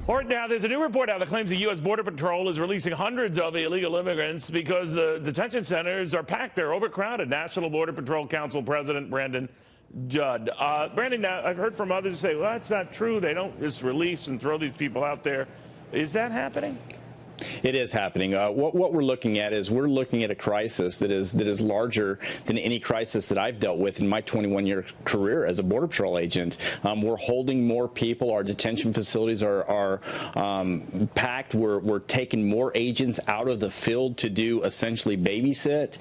All right, now there's a new report out that claims the U.S. Border Patrol is releasing hundreds of illegal immigrants because the detention centers are packed. They're overcrowded. National Border Patrol Council President Judd. Brandon, now I've heard from others say, well, that's not true. They don't just release and throw these people out there. Is that happening? It is happening. What we're looking at is we're looking at a crisis that is larger than any crisis that I've dealt with in my 21-year career as a Border Patrol agent. We're holding more people. Our detention facilities are packed. We're taking more agents out of the field to do essentially babysit.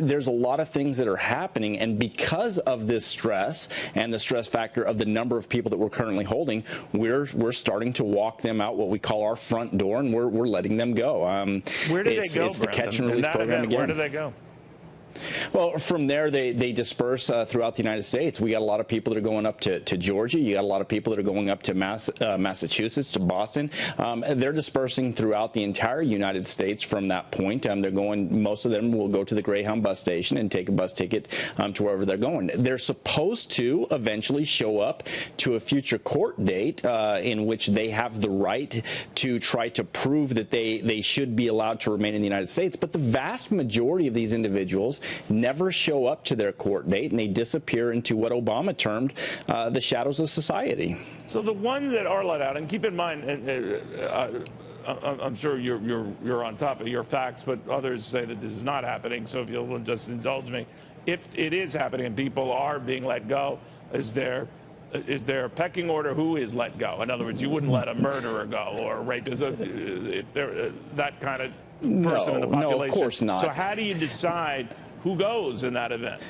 There's a lot of things that are happening, and because of this stress and the stress factor of the number of people that we're currently holding, we're starting to walk them out what we call our front door, and we're letting them go. Where do they go, it's the catch and release program again. Where do they go? Well, from there, they disperse throughout the United States. We got a lot of people that are going up to Georgia. You got a lot of people that are going up to Massachusetts, to Boston. They're dispersing throughout the entire United States from that point. They're going, most of them will go to the Greyhound bus station and take a bus ticket to wherever they're going. They're supposed to eventually show up to a future court date in which they have the right to try to prove that they should be allowed to remain in the United States. But the vast majority of these individuals never show up to their court date, and they disappear into what Obama termed the shadows of society. So the ones that are let out, and keep in mind, I'm sure you're on top of your facts, but others say that this is not happening. So if you'll just indulge me, if it is happening and people are being let go, is there a pecking order? Who is let go? In other words, you wouldn't let a murderer go or a rapist, if that kind of person in the population. No, of course not. So how do you decide who goes in that event?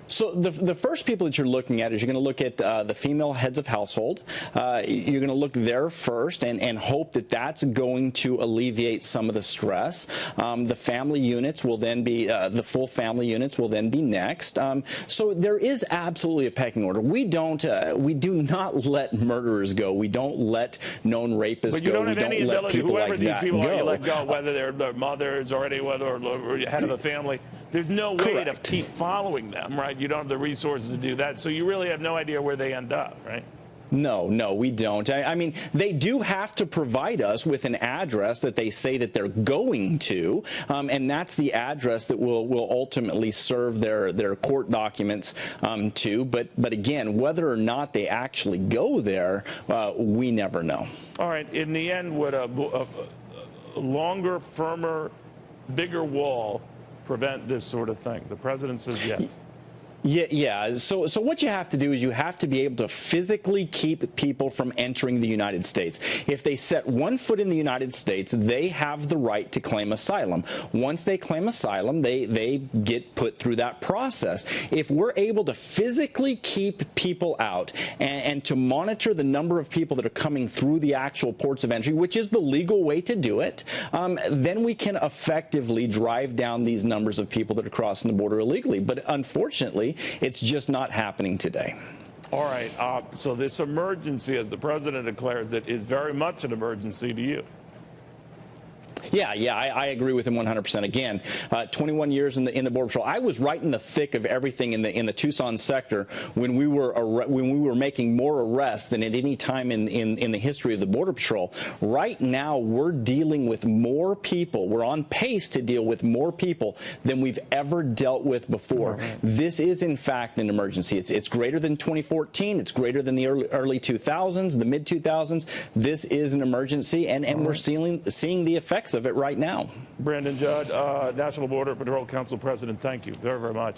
So the first people that you're looking at is you're going to look at the female heads of household. You're going to look there first and hope that that's going to alleviate some of the stress. The family units will then be, the full family units will then be next. So there is absolutely a pecking order. We do not let murderers go. We don't let known rapists go. But you don't have any ability, whoever like these people go. are, you let go, whether they're their mothers or anyone or head of the family. There's no way to keep following them, right? You don't have the resources to do that, so you really have no idea where they end up, right? No, we don't. I mean, they do have to provide us with an address that they say that they're going to, and that's the address that will ultimately serve their court documents to. But again, whether or not they actually go there, we never know. All right. In the end, would a longer, firmer, bigger wall prevent this sort of thing? The president says yes. Yeah. So what you have to do is you have to be able to physically keep people from entering the United States. If they set one foot in the United States, they have the right to claim asylum. Once they claim asylum, they get put through that process. If we're able to physically keep people out and to monitor the number of people that are coming through the actual ports of entry, which is the legal way to do it, then we can effectively drive down these numbers of people that are crossing the border illegally. But unfortunately, it's just not happening today. All right. So this emergency, as the president declares it, is very much an emergency to you. Yeah, I agree with him 100%. Again, 21 years in the Border Patrol. I was right in the thick of everything in the Tucson sector when we were making more arrests than at any time in the history of the Border Patrol. Right now, we're dealing with more people. We're on pace to deal with more people than we've ever dealt with before. Right. This is, in fact, an emergency. It's greater than 2014. It's greater than the early 2000s, the mid 2000s. This is an emergency, and we're seeing the effects of it right now. Judd, National Border Patrol Council President, thank you very, very much.